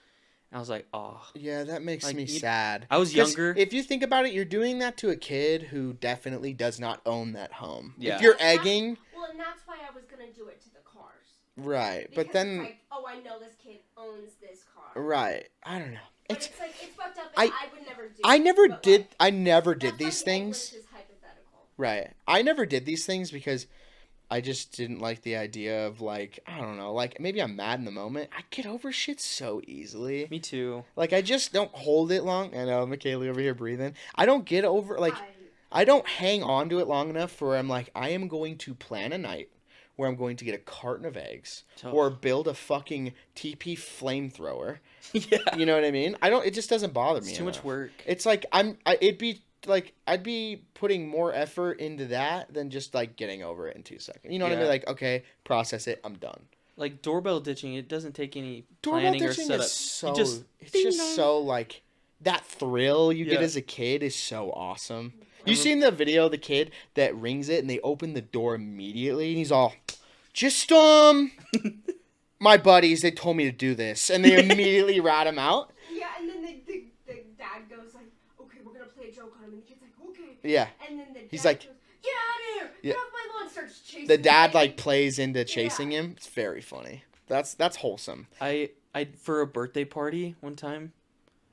And I was like, oh. Yeah, that makes Like, me you- sad. I was 'Cause younger. If you think about it, you're doing that to a kid who definitely does not own that home. Yeah. If you're egging, Well, and that's why I was gonna do it to the cars. right, Because but then, it's like, oh, I know this kid owns this car. right, I don't know. But It's it's like, it's fucked up, I- and I would never do I it, never but, did. like, I never did that's why these the egg things. list is hypothetical. Right. I never did these things because I just didn't like the idea of like, I don't know, like maybe I'm mad in the moment. I get over shit so easily. Me too. Like I just don't hold it long. I know Michaela over here breathing. I don't get over like I- I don't hang on to it long enough for where I'm like, I am going to plan a night where I'm going to get a carton of eggs Oh. or build a fucking TP flamethrower. Yeah. You know what I mean? It just doesn't bother me. It's too much enough. work. It's like I'd be putting more effort into that than just like getting over it in 2 seconds. You know what I mean? Yeah. Like, okay, process it, I'm done. Like doorbell ditching, it doesn't take any Doorbell planning or ditching setup. is so You just it's ding just dong. so like that thrill you get Yeah. as a kid is so awesome. You seen the video of the kid that rings it and they open the door immediately and he's all just my buddies, they told me to do this and they immediately rat him out. Yeah, and then the dad goes like, okay, we're gonna play a joke on him, and the kid's like, okay. Yeah. And then the He's dad like- goes, get out of here! Yeah. Get off my lawn! Starts chasing The dad kid. like plays into chasing him. It's very funny. That's wholesome. I for a birthday party one time,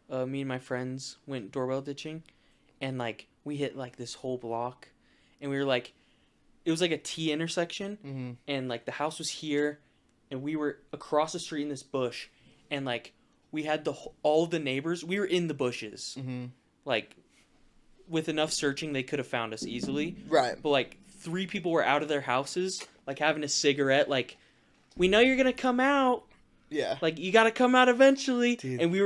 me and my friends went doorbell ditching, and like we hit like this whole block, and we were like, it was like a T intersection, Mm-hmm. and like the house was here, and we were across the street in this bush, and like we had all the neighbors. We were in the bushes, Mm-hmm. like with enough searching they could have found us easily. Right. But like 3 people were out of their houses, like having a cigarette, like we know you're gonna come out. Yeah. Like you gotta come out eventually. Dude. And we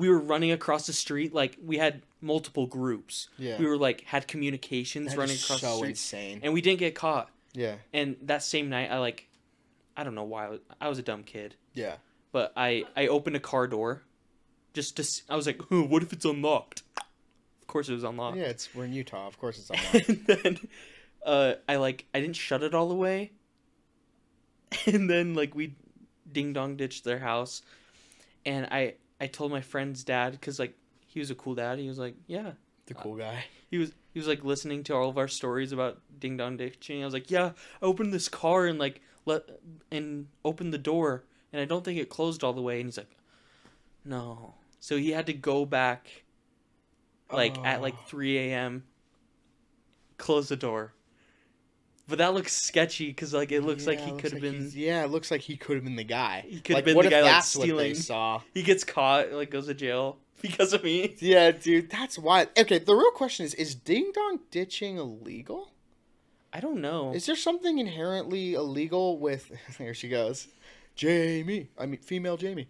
were running across the street. Like we had multiple groups. Yeah. We were like had communications That running is across the so street, insane. and we didn't get caught. Yeah. And that same night, I don't know why I was a dumb kid, Yeah. but I opened a car door, just to I was like, what if it's unlocked? Of course it was unlocked. Yeah, we're in Utah. Of course it's unlocked. And then I didn't shut it all the way. And then like we ding dong ditched their house, and I told my friend's dad, because like he was a cool dad. He was like, yeah. The cool guy. He was like listening to all of our stories about ding dong ditching. I was like, yeah, I opened this car and like opened the door, and I don't think it closed all the way. And he's like, no. So he had to go back like at like 3 a.m. close the door. But that looks sketchy because like it looks like he could have been. Yeah, it looks like he could have been the guy. He could have Like, been what the if guy like that's what they stealing. saw? He gets caught, like goes to jail because of me. Yeah, dude, that's wild. Okay, the real question is ding dong ditching illegal? I don't know. Is there something inherently illegal with? There she goes, Jamie. I mean, female Jamie.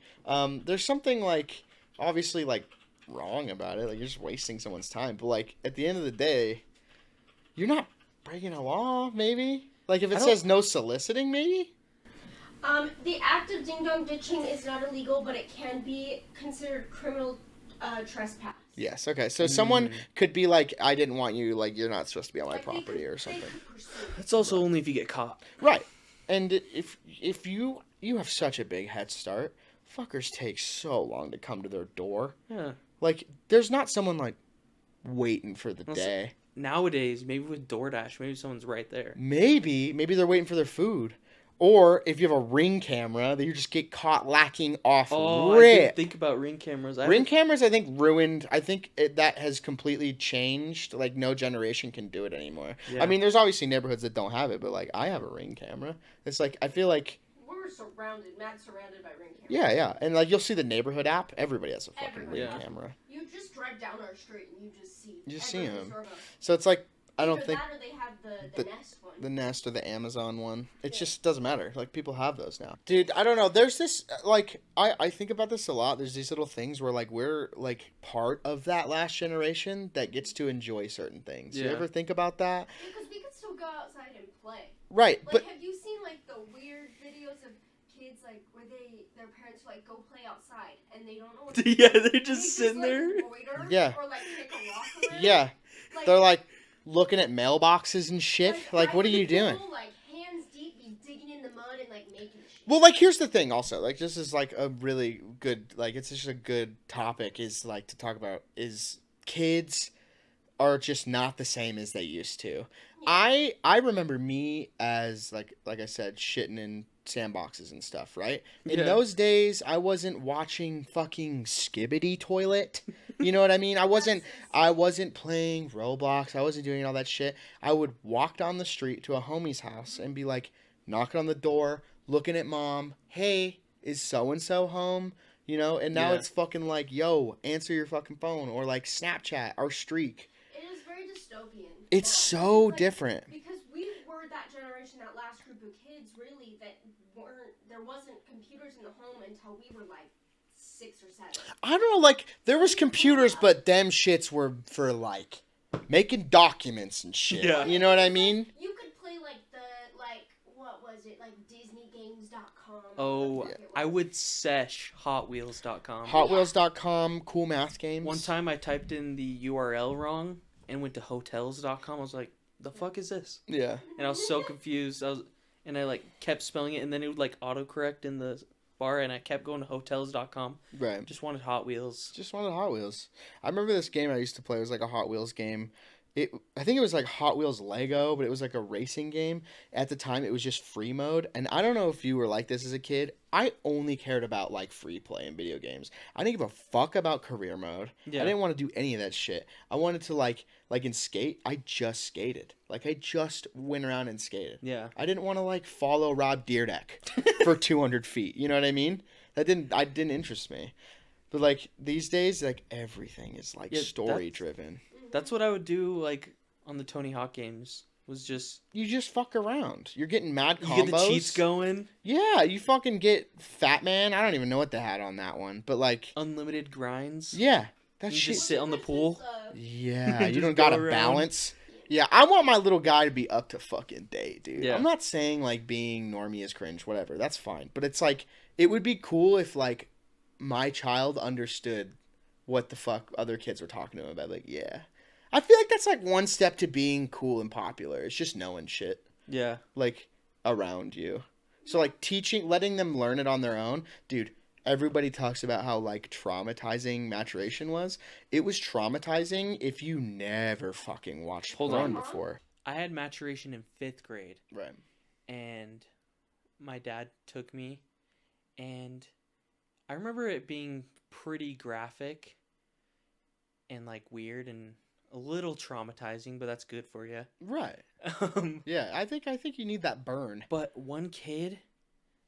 There's something like obviously like wrong about it. Like you're just wasting someone's time. But like at the end of the day, you're not breaking a law, maybe. Like if I it don't- says no soliciting, maybe. The act of ding-dong ditching is not illegal, but it can be considered criminal trespass. Yes. Okay. So someone could be like, I didn't want you. Like you're not supposed to be on my Like, they property could- or they something. could pursue it. It's also only if you get caught. Right. And if you have such a big head start, fuckers take so long to come to their door. Yeah. Like there's not someone like waiting for the Well, day. Nowadays, maybe with DoorDash, maybe someone's right there. Maybe they're waiting for their food. Or if you have a Ring camera, that you just get caught lacking off Oh, I rip. didn't think about Ring cameras. Ring cameras, I think, ruined. I think that has completely changed. Like, no generation can do it anymore. Yeah. I mean, there's obviously neighborhoods that don't have it, but, like, I have a Ring camera. It's like, I feel like, We're surrounded, Matt's surrounded by ring cameras. yeah. And, like, you'll see the neighborhood app. Everybody has a fucking Everybody. Ring Yeah. camera. You just drive down our street and you just see. You just see every 'em. sort of- So it's like, I don't Either think that or they have the Nest one. the Nest or the Amazon one. It Yeah. just doesn't matter. Like, people have those now. Dude, I don't know. There's this, like, I think about this a lot. There's these little things where, like, we're, like, part of that last generation that gets to enjoy certain things. You Yeah. ever think about that? Because we could still go outside and play. Right, Like, but have you seen like the weird videos of kids like where their parents like go play outside and they don't know what to Yeah, do? they're And just they sitting like, there. loiter Yeah. Or like kick a rock around. yeah, Like, they're, like, looking at mailboxes and shit. Like, what are you doing? People, like hands deep, be digging in the mud and like making shit. Well, like, here's the thing also. Like, this is, like, a really good, like, it's just a good topic is, like, to talk about is kids are just not the same as they used to. I remember me as, like I said, shitting in sandboxes and stuff, right? In Yeah. those days, I wasn't watching fucking Skibbity Toilet. You know what I mean? I wasn't playing Roblox. I wasn't doing all that shit. I would walk down the street to a homie's house and be like, knocking on the door, looking at mom, hey, is so-and-so home? You know, and now Yeah. it's fucking like, yo, answer your fucking phone, or like Snapchat or Streak. It is very dystopian. It's now, so because, like, different. Because we were that generation, that last group of kids, really, that there wasn't computers in the home until we were like 6 or 7. I don't know, like, there was computers, but them shits were for, like, making documents and shit. Yeah. You know what I mean? You could play what was it, like DisneyGames.com. Oh, I would sesh HotWheels.com. HotWheels.com, cool math games. One time I typed in the URL wrong and went to hotels.com. I was like, the fuck is this? Yeah. And I was so confused. I like kept spelling it, and then it would like autocorrect in the bar, and I kept going to hotels.com. Right. Just wanted Hot Wheels. Just wanted Hot Wheels. I remember this game I used to play. It was like a Hot Wheels game. I think it was like Hot Wheels Lego, but it was like a racing game. At the time, it was just free mode. And I don't know if you were like this as a kid. I only cared about like free play in video games. I didn't give a fuck about career mode. Yeah. I didn't want to do any of that shit. I wanted to like in skate, I just skated. Like I just went around and skated. Yeah. I didn't want to like follow Rob Dyrdek for 200 feet. You know what I mean? That didn't interest me. But like these days, like everything is like Yeah, story driven. That's what I would do like on the Tony Hawk games. Was just You just fuck around. You're getting mad you combos. get the cheats going, Yeah, you fucking get Fat Man. I don't even know what they had on that one, but like, unlimited grinds. yeah, that You shit. just sit on the pool. Yeah, you Just don't go gotta around. balance. Yeah, I want my little guy to be up to fucking date, dude. Yeah. I'm not saying like being normie is cringe, whatever. That's fine, but it's like it would be cool if like my child understood what the fuck other kids were talking to him about. Like, yeah, I feel like that's like one step to being cool and popular. It's just knowing shit Yeah. like around you. So like letting them learn it on their own, dude. Everybody talks about how like traumatizing maturation was. It was traumatizing if you never fucking watched Hold porn on. before. I had maturation in 5th grade, Right. and my dad took me, and I remember it being pretty graphic and like weird and a little traumatizing, but that's good for you. Right. Yeah, I think you need that burn. But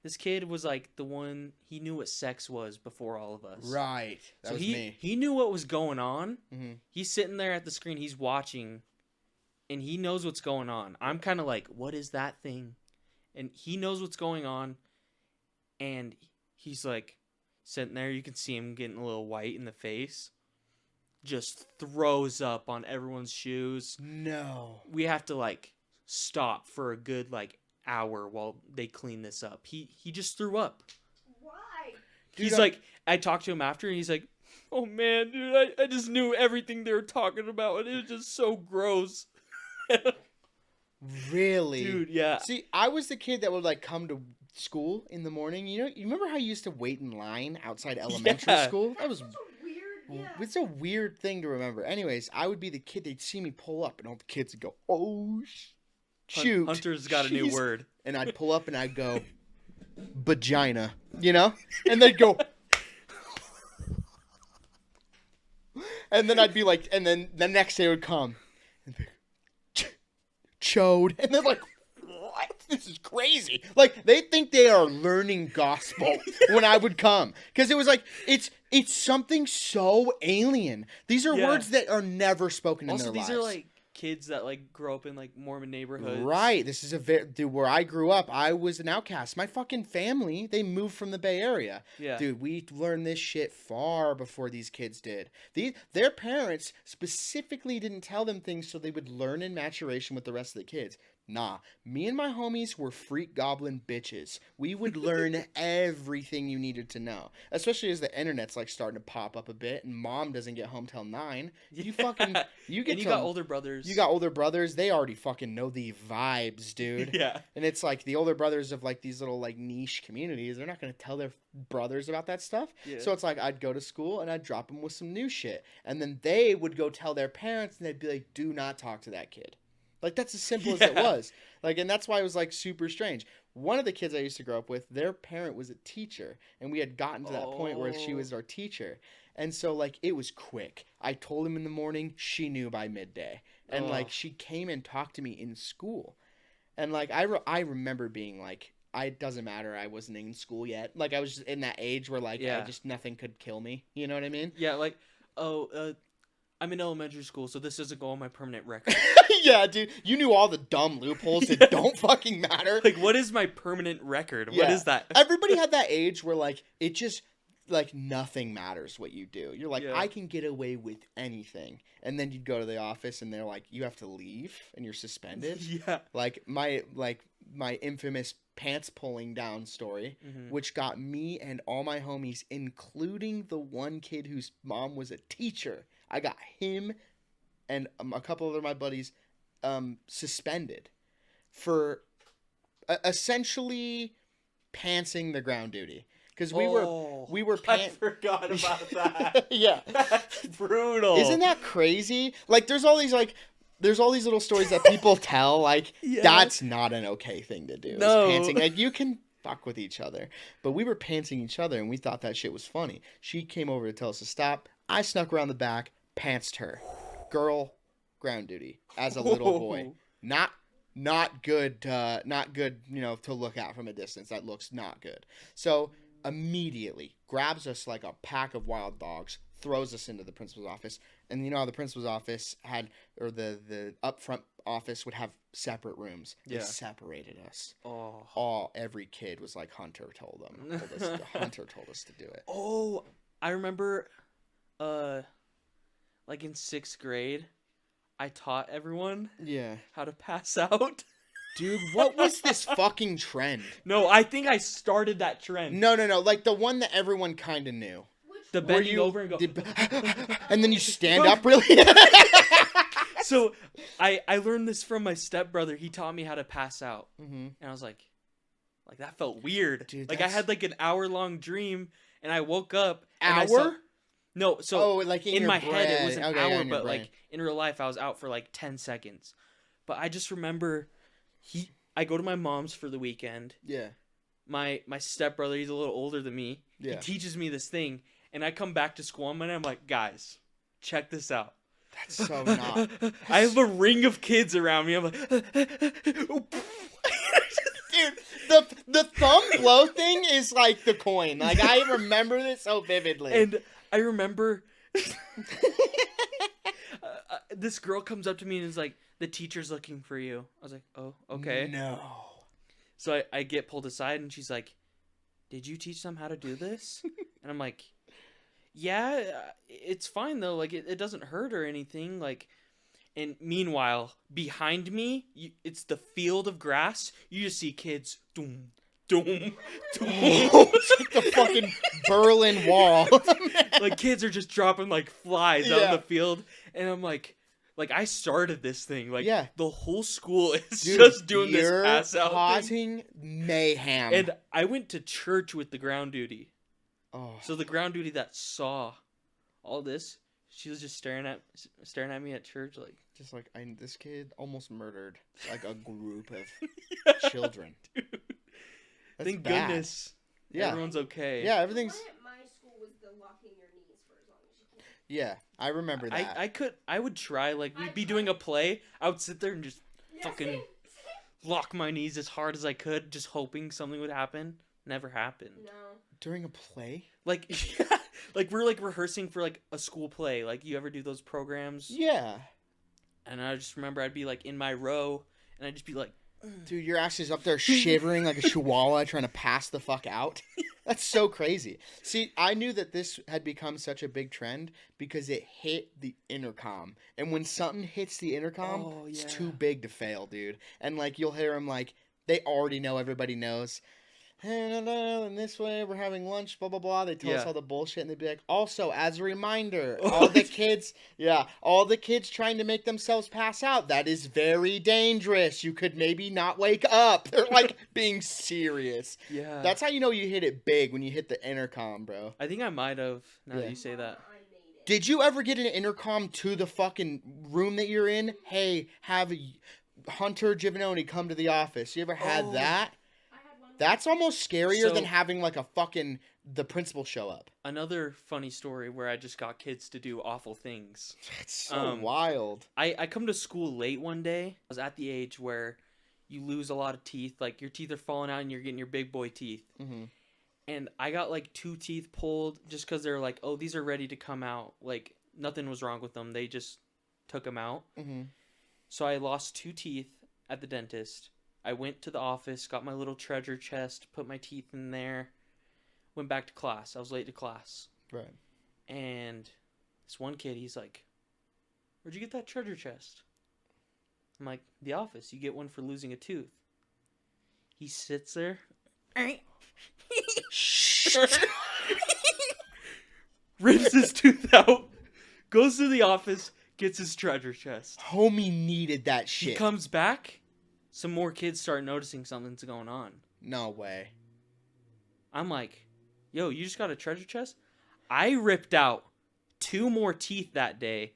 this kid was like the one, he knew what sex was before all of us. Right. That So was me. he knew what was going on. Mhm. He's sitting there at the screen, he's watching, and he knows what's going on. I'm kind of like, what is that thing? And he knows what's going on, and he's like sitting there. You can see him getting a little white in the face. Just throws up on everyone's shoes. No. We have to like stop for a good like hour while they clean this up. He just threw up. Why? He's like, I talked to him after, and he's like, oh man, dude, I just knew everything they were talking about, and it was just so gross. Really? Dude, yeah. See, I was the kid that would like come to school in the morning. You know, you remember how you used to wait in line outside elementary school? That was Such a weird, yeah. It's a weird thing to remember. Anyways, I would be the kid. They'd see me pull up, and all the kids would go, "Oh, shoot!" Hunter's got a new word. And I'd pull up, and I'd go, "Vagina," you know, and they'd go. And then I'd be like, and then the next day would come, and be, chode, and they're like, what? This is crazy. Like, they think they are learning gospel when I would come. Because it was like, it's something so alien. These are words that are never spoken in their lives. Also, these are like kids that like grow up in like Mormon neighborhoods. Right. This is dude, where I grew up, I was an outcast. My fucking family, they moved from the Bay Area. Yeah. Dude, we learned this shit far before these kids did. Their parents specifically didn't tell them things so they would learn in maturation with the rest of the kids. Nah, me and my homies were freak goblin bitches. We would learn everything you needed to know. Especially as the internet's like starting to pop up a bit and mom doesn't get home till 9. You fucking you get and you got older brothers. You got older brothers, they already fucking know the vibes, dude. Yeah. And it's like the older brothers of like these little like niche communities, they're not gonna tell their brothers about that stuff. Yeah. So it's like I'd go to school and I'd drop them with some new shit. And then they would go tell their parents and they'd be like, do not talk to that kid. Like, that's as simple as it was. Like, and that's why it was, like, super strange. One of the kids I used to grow up with, their parent was a teacher. And we had gotten to that point where she was our teacher. And so, like, it was quick. I told him in the morning. She knew by midday. And, like, she came and talked to me in school. And, like, I remember being, like, it doesn't matter. I wasn't in school yet. Like, I was just in that age where, like, nothing could kill me. You know what I mean? Yeah, like, I'm in elementary school, so this doesn't go on my permanent record. Yeah, dude. You knew all the dumb loopholes that don't fucking matter. Like, what is my permanent record? What is that? Everybody had that age where, like, it just, like, nothing matters what you do. You're like, I can get away with anything. And then you'd go to the office, and they're like, you have to leave, and you're suspended. Yeah. Like, my infamous pants pulling down story, which got me and all my homies, including the one kid whose mom was a teacher, I got him and a couple of my buddies suspended for essentially pantsing the ground duty. Because we were I forgot about that. Yeah. That's brutal. Isn't that crazy? Like, there's all these little stories that people tell, like, that's not an okay thing to do. No. Is pantsing. Like, you can fuck with each other. But we were pantsing each other, and we thought that shit was funny. She came over to tell us to stop. I snuck around the back, pantsed her. Girl, ground duty as a little boy. Not good, you know, to look at from a distance. That looks not good. So immediately grabs us like a pack of wild dogs, throws us into the principal's office. And you know how the principal's office had, or the up front office would have separate rooms. They separated us. Every kid was like, Hunter told them. Hunter told us to do it. Oh, I remember, like in 6th grade, I taught everyone how to pass out. Dude, what was this fucking trend? No, I think I started that trend. No. Like the one that everyone kind of knew. The bending over and go. And then you stand up really? So I learned this from my stepbrother. He taught me how to pass out. Mm-hmm. And I was like that felt weird. Dude, like I had like an hour-long dream and I woke up. Hour? No, so like in my head it was an hour, but brain. like in real life I was out for like 10 seconds. But I just remember I go to my mom's for the weekend. Yeah. My stepbrother, he's a little older than me. Yeah. He teaches me this thing, and I come back to school and I'm like, guys, check this out. That's so not. I have a ring of kids around me. I'm like, dude, the thumb blow thing is like the coin. Like, I remember this so vividly. And I remember this girl comes up to me and is like, the teacher's looking for you. I was like, oh, okay. No. So I get pulled aside and she's like, did you teach them how to do this? And I'm like, yeah, it's fine though. Like it doesn't hurt or anything. Like, And meanwhile, behind me, it's the field of grass. You just see kids, doom, doom, doom. It's like the fucking Berlin Wall. Like kids are just dropping like flies out in the field, and I'm like I started this thing. Like the whole school is just doing this pass out causing mayhem. And I went to church with the ground duty. Oh. So the ground duty that saw all this, she was just staring at me at church like. Just like, this kid almost murdered like a group of children. Dude. Thank bad. goodness. Yeah. Everyone's okay. Yeah, everything's. The one at my school was the locking your knees for as long as you can. Yeah, I remember that. I would try, like, we'd be doing a play. I would sit there and just fucking lock my knees as hard as I could, just hoping something would happen. Never happened. No. During a play? Like, yeah, like we're like rehearsing for like a school play. Like, you ever do those programs? Yeah. And I just remember I'd be like in my row, and I'd just be like, dude, your ass is up there shivering like a chihuahua trying to pass the fuck out. That's so crazy. See, I knew that this had become such a big trend because it hit the intercom. And when something hits the intercom, it's too big to fail, dude. And like, you'll hear them like, they already know, everybody knows. And this way we're having lunch, blah blah blah. They tell us all the bullshit, and they'd be like, also as a reminder, all the kids trying to make themselves pass out, that is very dangerous. You could maybe not wake up. They're like being serious. Yeah, that's how you know you hit it big, when you hit the intercom, bro. I think I might have, now that you say that. Did you ever get an intercom to the fucking room that you're in? Hey, have Hunter Giovanoni come to the office. You ever had that? That's almost scarier than having like the principal show up. Another funny story where I just got kids to do awful things. That's so wild. I come to school late one day. I was at the age where you lose a lot of teeth. Like, your teeth are falling out and you're getting your big boy teeth. Mm-hmm. And I got like 2 teeth pulled just because they're like, oh, these are ready to come out. Like, nothing was wrong with them. They just took them out. Mm-hmm. So I lost 2 teeth at the dentist. I went to the office, got my little treasure chest, put my teeth in there, went back to class. I was late to class. Right. And this one kid, he's like, where'd you get that treasure chest? I'm like, the office. You get one for losing a tooth. He sits there. Rips his tooth out, goes to the office, gets his treasure chest. Homie needed that shit. He comes back. Some more kids start noticing something's going on. No way. I'm like, yo, you just got a treasure chest? I ripped out 2 more teeth that day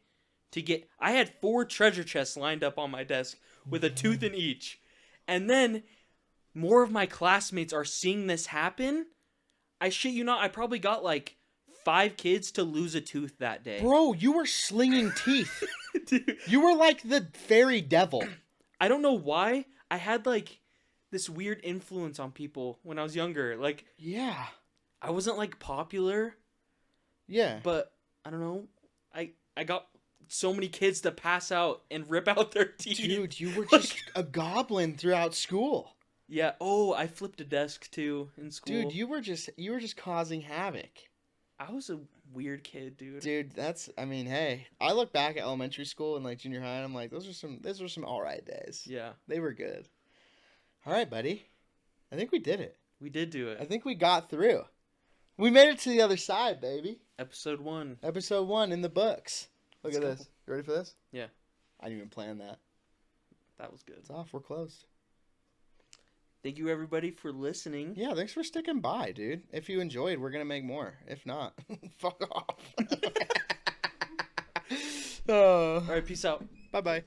to get... I had 4 treasure chests lined up on my desk with a tooth in each. And then more of my classmates are seeing this happen. I shit you not, I probably got like 5 kids to lose a tooth that day. Bro, you were slinging teeth. Dude. You were like the fairy devil. I don't know why. I had like this weird influence on people when I was younger. Like, yeah, I wasn't like popular. Yeah, but I don't know. I got so many kids to pass out and rip out their teeth. Dude, you were just a goblin throughout school. Yeah. Oh, I flipped a desk too in school. Dude, you were just causing havoc. I was a weird kid, dude. Dude, hey, I look back at elementary school and like junior high, and I'm like, those were some all right days. Yeah, they were good. All right, buddy, I think we did it. We did do it. I think we got through. We made it to the other side, baby. Episode 1. Episode 1 in the books. Look at this. You ready for this? Yeah. I didn't even plan that. That was good. It's off. We're closed. Thank you, everybody, for listening. Yeah, thanks for sticking by, dude. If you enjoyed, we're going to make more. If not, fuck off. All right, peace out. Bye-bye.